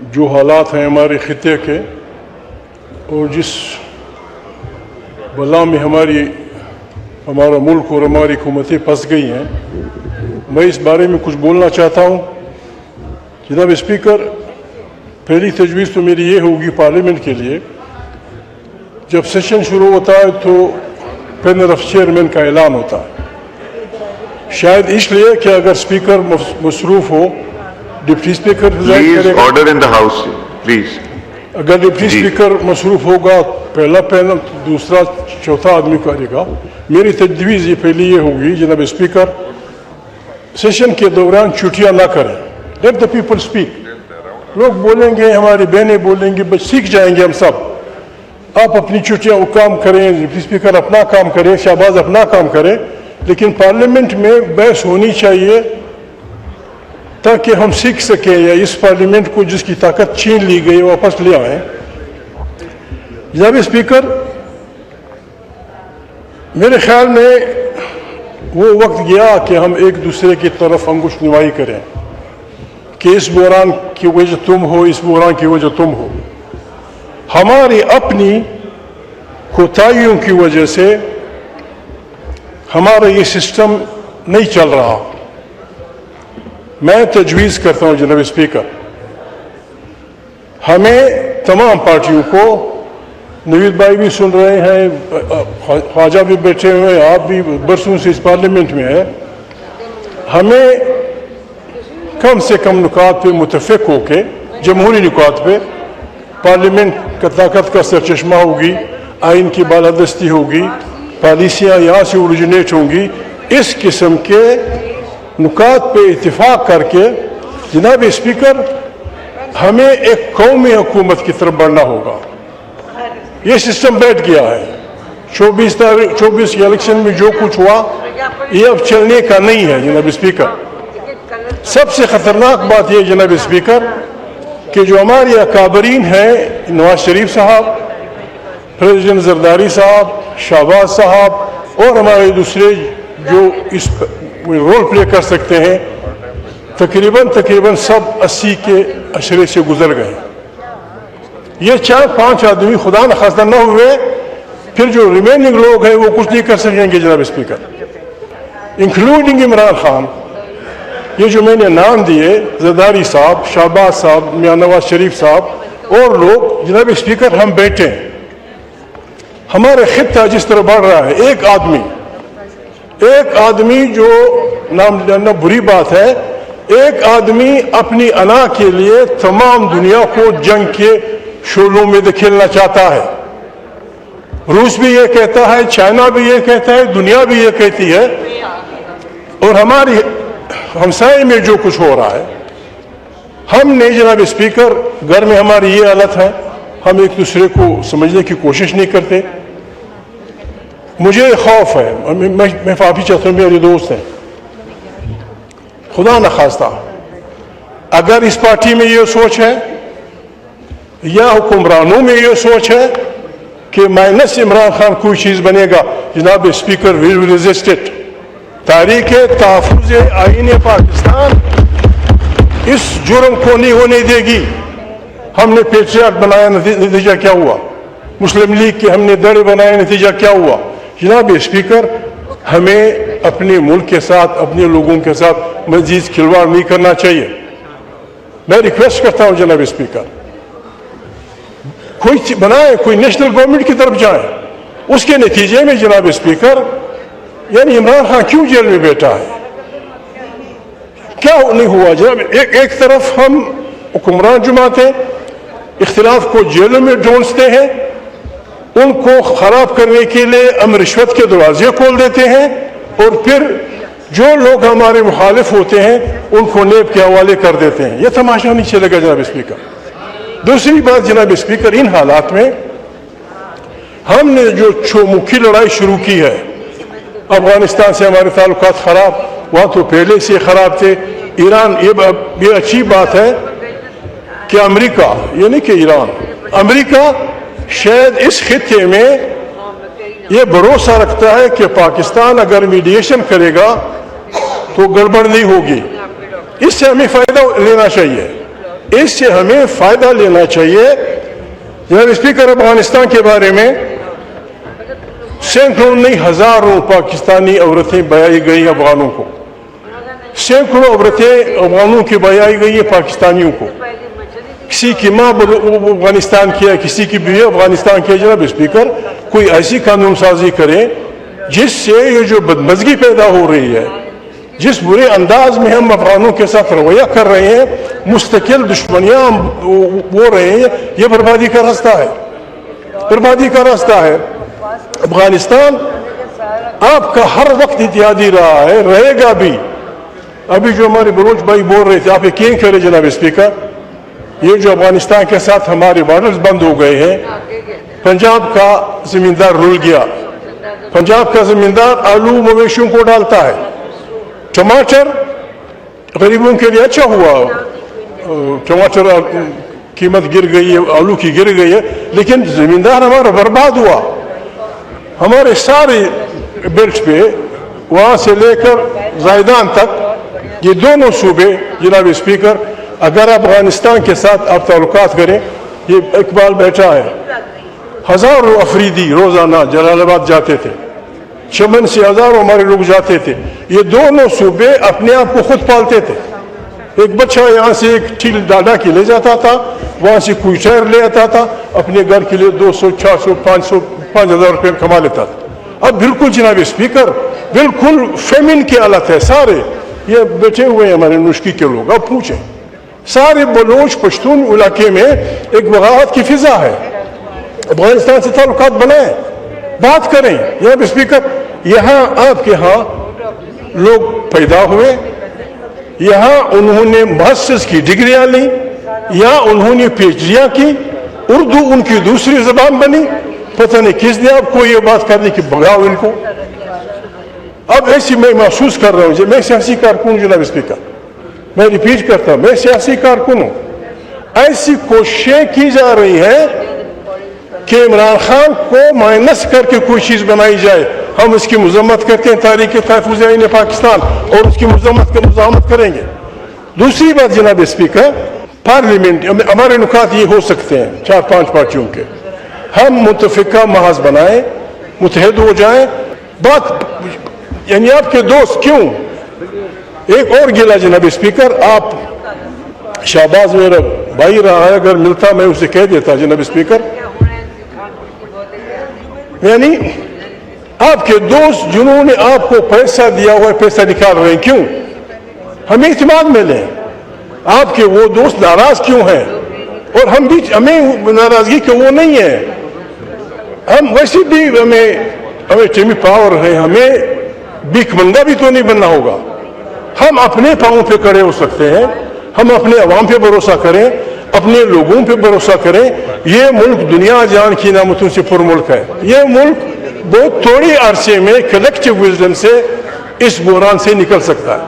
جو حالات ہیں ہمارے خطے کے اور جس بلا میں ہمارا ملک اور ہماری حکومتیں پھنس گئی ہیں، میں اس بارے میں کچھ بولنا چاہتا ہوں۔ جناب اسپیکر، پہلی تجویز تو میری یہ ہوگی پارلیمنٹ کے لیے، جب سیشن شروع ہوتا ہے تو پینل آف چیئرمین کا اعلان ہوتا ہے، شاید اس لیے کہ اگر اسپیکر مصروف ہو deputy speaker Please order in the house, please. اگر ڈپٹی اسپیکر مصروف ہوگا پہلا پینل دوسرا چوتھا آدمی کرے گا۔ میری تجویز یہ پہلی یہ ہوگی جناب اسپیکر، سیشن کے دوران چھٹیاں نہ کریں، لیٹ دا پیپل اسپیک۔ لوگ بولیں گے، ہماری بہنیں بولیں گے، بس سیکھ جائیں گے ہم سب۔ آپ اپنی چھٹیاں وہ کام کریں، ڈپٹی اسپیکر اپنا کام کرے، شہباز اپنا کام کرے، لیکن پارلیمنٹ میں بحث ہونی چاہیے تاکہ ہم سیکھ سکیں یا اس پارلیمنٹ کو جس کی طاقت چھین لی گئی واپس لے آئیں۔ جناب اسپیکر، میرے خیال میں وہ وقت گیا کہ ہم ایک دوسرے کی طرف انگشت نمائی کریں کہ اس بحران کی وجہ تم ہو، اس بحران کی وجہ تم ہو۔ ہماری اپنی کوتاہیوں کی وجہ سے ہمارا یہ سسٹم نہیں چل رہا۔ میں تجویز کرتا ہوں جناب اسپیکر، ہمیں تمام پارٹیوں کو، نوید بھائی بھی سن رہے ہیں، خواجہ بھی بیٹھے ہوئے ہیں، آپ بھی برسوں سے اس پارلیمنٹ میں ہیں، ہمیں کم سے کم نکات پہ متفق ہو کے، جمہوری نکات پہ، پارلیمنٹ کا طاقت کا سرچشمہ ہوگی، آئین کی بالادستی ہوگی، پالیسیاں یہاں سے اوریجنیٹ ہوں گی، اس قسم کے نکات پہ اتفاق کر کے جناب اسپیکر ہمیں ایک قومی حکومت کی طرف بڑھنا ہوگا۔ یہ سسٹم بیٹھ گیا ہے، 24 کے الیکشن میں جو کچھ ہوا یہ اب چلنے کا نہیں ہے جناب اسپیکر۔ سب سے خطرناک بات یہ جناب اسپیکر کہ جو ہمارے اکابرین ہیں، نواز شریف صاحب، پریزیڈنٹ زرداری صاحب، شہباز صاحب اور ہمارے دوسرے جو اس رول پلے کر سکتے ہیں، تقریباً سب 80 کے اشرے سے گزر گئے۔ یہ 4-5 آدمی خدا نخواستہ نہ ہوئے، پھر جو ریمیننگ لوگ ہیں وہ کچھ نہیں کر سکیں گے جناب اسپیکر، انکلوڈنگ عمران خان۔ یہ جو میں نے نام دیے، زرداری صاحب، شہباز صاحب، میاں نواز شریف صاحب اور لوگ، جناب اسپیکر ہم بیٹھے ہیں۔ ہمارا خطہ جس طرح بڑھ رہا ہے، ایک آدمی جو نام لینا بری بات ہے، ایک آدمی اپنی انا کے لیے تمام دنیا کو جنگ کے شعلوں میں دھکیلنا چاہتا ہے۔ روس بھی یہ کہتا ہے، چائنا بھی یہ کہتا ہے، دنیا بھی یہ کہتی ہے، اور ہماری ہمسائے میں جو کچھ ہو رہا ہے، ہم نے جناب اسپیکر گھر میں ہماری یہ حالت ہے، ہم ایک دوسرے کو سمجھنے کی کوشش نہیں کرتے۔ مجھے خوف ہے، میں معافی چاہتا ہوں، میرے دوست ہیں، خدا نخواستہ اگر اس پارٹی میں یہ سوچ ہے یا حکمرانوں میں یہ سوچ ہے کہ مائنس عمران خان کوئی چیز بنے گا، جناب speaker we will resist it. تاریخ تحفظ آئین پاکستان اس جرم کو نہیں ہونے دے گی۔ ہم نے پیٹریاٹ بنایا، نتیجہ کیا ہوا؟ مسلم لیگ کے ہم نے دڑ بنائے، نتیجہ کیا ہوا؟ جناب اسپیکر ہمیں اپنے ملک کے ساتھ، اپنے لوگوں کے ساتھ مزید کھلواڑ نہیں کرنا چاہیے۔ میں ریکویسٹ کرتا ہوں جناب اسپیکر، کوئی بنائے، کوئی نیشنل گورنمنٹ کی طرف جائیں۔ اس کے نتیجے میں جناب اسپیکر یعنی عمران خان کیوں جیل میں بیٹھا ہے؟ کیا نہیں ہوا جناب؟ ایک طرف ہم حکمران جماعتیں اختلاف کو جیلوں میں ڈھونستے ہیں، ان کو خراب کرنے کے لیے ہم رشوت کے دروازے کھول دیتے ہیں، اور پھر جو لوگ ہمارے مخالف ہوتے ہیں ان کو نیب کے حوالے کر دیتے ہیں۔ یہ تماشا نہیں چلے گا جناب اسپیکر۔ دوسری بات جناب اسپیکر، ان حالات میں ہم نے جو چومکھی لڑائی شروع کی ہے، افغانستان سے ہمارے تعلقات خراب، وہاں تو پہلے سے خراب تھے، ایران، یہ اچھی بات ہے کہ امریکہ، یہ نہیں کہ ایران، امریکہ شاید اس خطے میں یہ بھروسہ رکھتا ہے کہ پاکستان اگر میڈیشن کرے گا تو گڑبڑ نہیں ہوگی، اس سے ہمیں فائدہ لینا چاہیے۔ اس سے ہمیں فائدہ لینا چاہیے. جناب اسپیکر, افغانستان کے بارے میں سینکڑوں نہیں ہزاروں پاکستانی عورتیں بیائی گئی افغانوں کو, سینکڑوں عورتیں افغانوں کی بیائی گئی ہیں پاکستانیوں کو. کسی کی ماں افغانستان کی ہے, کسی کی بیوی افغانستان کی ہے. جناب اسپیکر, کوئی ایسی قانون سازی کریں جس سے یہ جو بدمزگی پیدا ہو رہی ہے, جس برے انداز میں ہم افغانوں کے ساتھ رویہ کر رہے ہیں, مستقل دشمنیاں ہو رہے ہیں, یہ بربادی کا راستہ ہے, بربادی کا راستہ ہے. افغانستان آپ کا ہر وقت اتحادی رہا ہے, رہے گا بھی. ابھی جو ہمارے بلوچ بھائی بول رہے تھے, آپ یقین کریں جناب اسپیکر, یہ جو افغانستان کے ساتھ ہمارے بارڈرز بند ہو گئے ہیں, پنجاب کا زمیندار رول گیا. پنجاب کا زمیندار آلو مویشیوں کو ڈالتا ہے, ٹماٹر غریبوں کے لیے اچھا ہوا, ٹماٹر قیمت گر گئی ہے, آلو کی گر گئی ہے, لیکن زمیندار ہمارا برباد ہوا. ہمارے سارے بیلٹ پہ وہاں سے لے کر زائدان تک یہ دونوں صوبے جناب اسپیکر, اگر افغانستان کے ساتھ آپ تعلقات کریں, یہ اقبال بیٹھا ہے, ہزاروں افریدی روزانہ جلال آباد جاتے تھے, چمن سے ہزاروں ہمارے لوگ جاتے تھے. یہ دونوں صوبے اپنے آپ کو خود پالتے تھے. ایک بچہ یہاں سے ایک ٹھیل ڈاڈا کے لے جاتا تھا, وہاں سے کوئی ٹائر لے آتا تھا, اپنے گھر کے لیے 200 400 500 5,000 روپے کما لیتا تھا. اب بالکل جناب اسپیکر, بالکل فیمن کی حالت ہے. سارے یہ بیٹھے ہوئے ہیں ہمارے نشکی کے لوگ, اب پوچھیں, سارے بلوچ پشتون علاقے میں ایک بغاوت کی فضا ہے. افغانستان سے تعلقات بنائیں, بات کریں. جناب اسپیکر, یہاں آپ کے ہاں لوگ پیدا ہوئے, یہاں انہوں نے ماسٹرز کی ڈگریاں لیں, یہاں انہوں نے پی ایچ ڈیاں کی, اردو ان کی دوسری زبان بنی. پتہ نہیں کس نے آپ کو یہ بات کرنے کی بگاؤ ان کو. اب ایسی میں محسوس کر رہا ہوں, میں سیاسی کارکن ہوں جناب اسپیکر, میں ریپیٹ کرتا ہوں, میں سیاسی کارکن ہوں. ایسی کوششیں کی جا رہی ہیں کہ عمران خان کو مائنس کر کے کوئی چیز بنائی جائے. ہم اس کی مذمت کرتے ہیں, تحریک تحفظ آئین پاکستان, اور اس کی مزاحمت کریں گے. دوسری بات جناب اسپیکر, پارلیمنٹ ہمارے نکات یہ ہو سکتے ہیں 4-5 پارٹیوں کے, ہم متفقہ محاذ بنائیں, متحد ہو جائیں. بات یعنی آپ کے دوست کیوں. ایک اور گلا جناب اسپیکر, آپ شہباز میرا بھائی رہا ہے, اگر ملتا میں اسے کہہ دیتا جناب اسپیکر, یعنی آپ کے دوست جنہوں نے آپ کو پیسہ دیا ہوا ہے, پیسہ نکال رہے ہیں, کیوں. ہمیں اعتماد میں لیں. آپ کے وہ دوست ناراض کیوں ہیں, اور ہم بھی, ہمیں ناراضگی کہ وہ نہیں ہے. ہم ویسے بھی ہمیں ٹیمی پاور ہے, ہمیں بھیک منگا بھی تو نہیں بننا ہوگا. ہم اپنے پاؤں پہ کھڑے ہو سکتے ہیں, ہم اپنے عوام پہ بھروسہ کریں, اپنے لوگوں پہ بھروسہ کریں. یہ ملک دنیا جان کی نعمتوں سے پر ملک ہے. یہ ملک بہت تھوڑی عرصے میں کلیکٹیو وزڈم سے اس بحران سے نکل سکتا ہے.